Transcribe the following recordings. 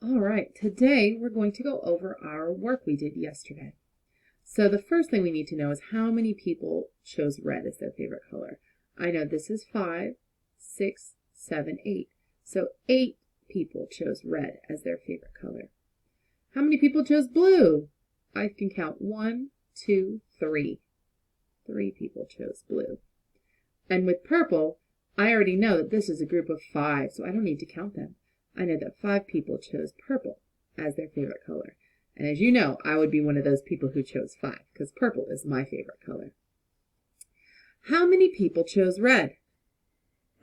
All right, today we're going to go over our work we did yesterday. So the first thing we need to know is how many people chose red as their favorite color. I know this is 5, 6, 7, 8. So 8 people chose red as their favorite color. How many people chose blue? I can count 1, 2, 3. 3 people chose blue. And with purple, I already know that this is a group of 5, so I don't need to count them. I know that 5 people chose purple as their favorite color. And as you know, I would be one of those people who chose 5, because purple is my favorite color. How many people chose red?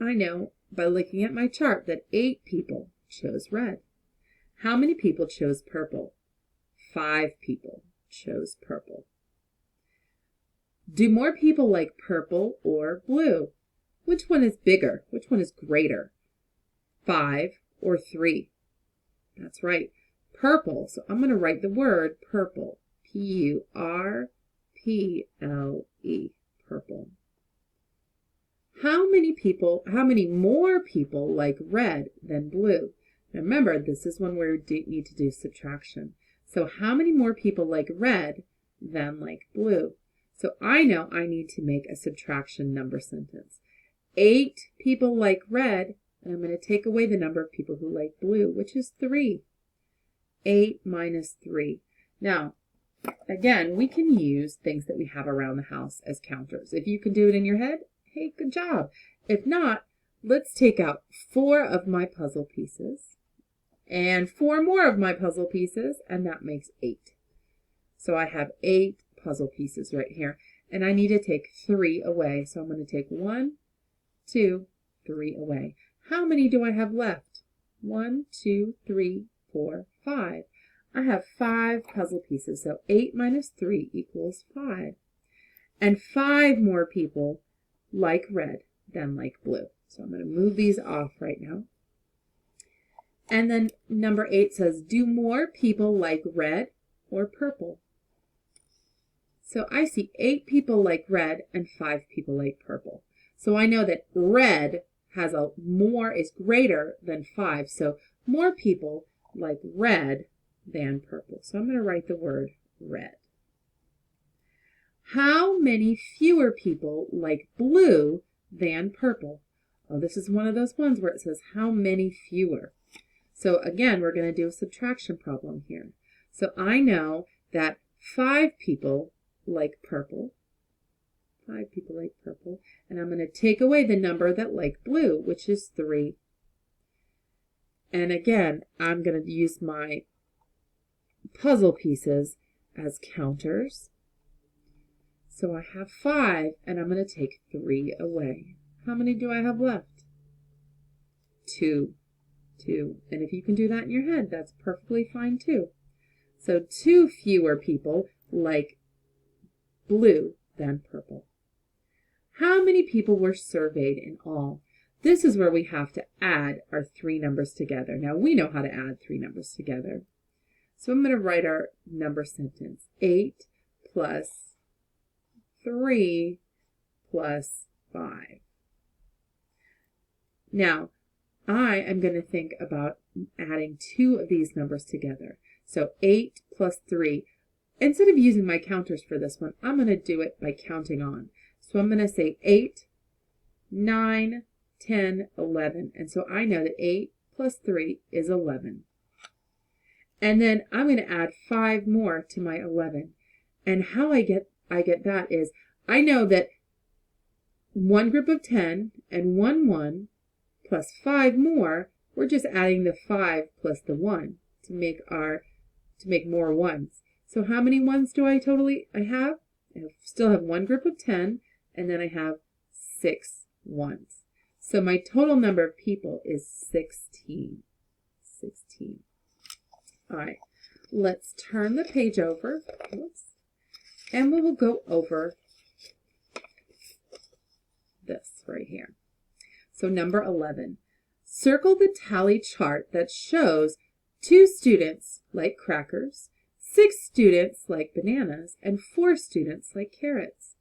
I know by looking at my chart that 8 people chose red. How many people chose purple? 5 people chose purple. Do more people like purple or blue? Which one is bigger? Which one is greater? 5 or 3? That's right, purple. So I'm going to write the word purple. P-U-R-P-L-E, purple. How many more people like red than blue? Now remember, this is when we need to do subtraction. So how many more people like red than like blue? So I know I need to make a subtraction number sentence. 8 people like red, and I'm going to take away the number of people who like blue, which is 3. 8 minus 3. Now, again, we can use things that we have around the house as counters. If you can do it in your head, hey, good job. If not, let's take out 4 of my puzzle pieces and 4 more of my puzzle pieces, and that makes 8. So I have 8 puzzle pieces right here, and I need to take 3 away. So I'm going to take 1, 2, 3 away. How many do I have left? 1, 2, 3, 4, 5. I have 5 puzzle pieces, so 8 minus 3 equals 5. And 5 more people like red than like blue. So I'm going to move these off right now. And then number 8 says, do more people like red or purple? So I see 8 people like red and 5 people like purple. So I know that red has is greater than 5. So more people like red than purple. So I'm going to write the word red. How many fewer people like blue than purple? Oh, this is one of those ones where it says how many fewer. So again, we're going to do a subtraction problem here. So I know that 5 people like purple. 5 people like purple. And I'm going to take away the number that like blue, which is 3. And again, I'm going to use my puzzle pieces as counters. So I have 5, and I'm going to take 3 away. How many do I have left? 2. 2. And if you can do that in your head, that's perfectly fine too. So 2 fewer people like blue than purple. How many people were surveyed in all? This is where we have to add our 3 numbers together. Now we know how to add 3 numbers together. So I'm going to write our number sentence. 8 plus 3 plus 5. Now, I am going to think about adding 2 of these numbers together. So 8 plus 3. Instead of using my counters for this one, I'm going to do it by counting on. So I'm going to say 8, 9, 10, 11. And so I know that 8 plus 3 is 11. And then I'm going to add 5 more to my 11. And how I get that is I know that one group of 10 and 1 plus 5 more, we're just adding the 5 plus the 1 to make more 1s. So how many 1s do I have? I still have one group of 10, and then I have 6 1s. So my total number of people is 16. 16. All right, let's turn the page over. Oops. And we will go over this right here. So number 11. Circle the tally chart that shows 2 students like crackers, 6 students like bananas, and 4 students like carrots.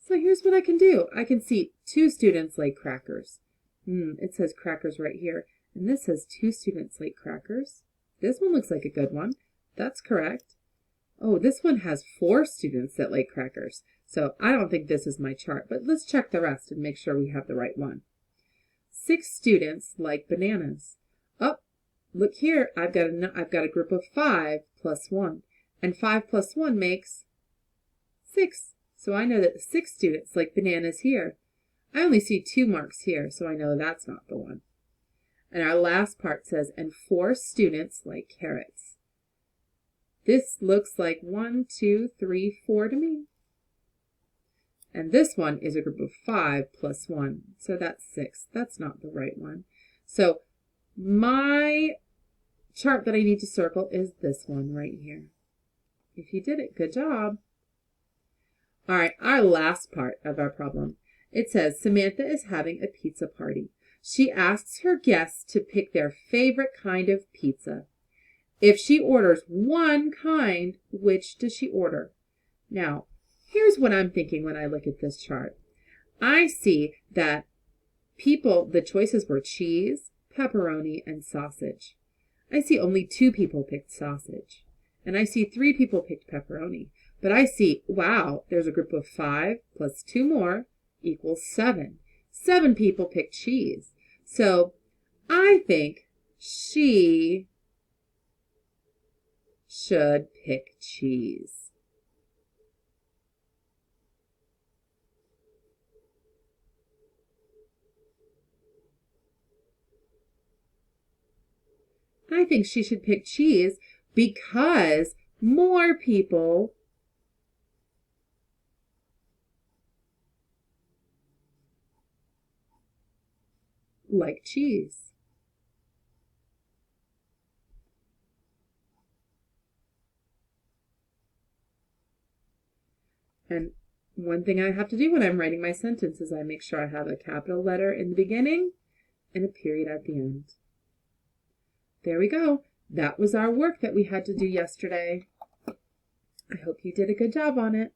So here's what I can do. I can see 2 students like crackers. It says crackers right here. And this says 2 students like crackers. This one looks like a good one. That's correct. Oh, this one has 4 students that like crackers. So I don't think this is my chart, but let's check the rest and make sure we have the right one. 6 students like bananas. Oh, look here. I've got a group of 5 plus 1. And 5 plus 1 makes 6. So I know that 6 students like bananas here. I only see 2 marks here, so I know that's not the one. And our last part says, and 4 students like carrots. This looks like 1, 2, 3, 4 to me. And this one is a group of 5 plus 1. So that's 6. That's not the right one. So my chart that I need to circle is this one right here. If you did it, good job. All right, our last part of our problem. It says, Samantha is having a pizza party. She asks her guests to pick their favorite kind of pizza. If she orders one kind, which does she order? Now, here's what I'm thinking when I look at this chart. I see that the choices were cheese, pepperoni, and sausage. I see only 2 people picked sausage. And I see 3 people picked pepperoni. But I see, wow, there's a group of 5 plus 2 more equals 7. 7 people picked cheese. So I think she should pick cheese. I think she should pick cheese because more people like cheese. And one thing I have to do when I'm writing my sentence is I make sure I have a capital letter in the beginning and a period at the end. There we go. That was our work that we had to do yesterday. I hope you did a good job on it.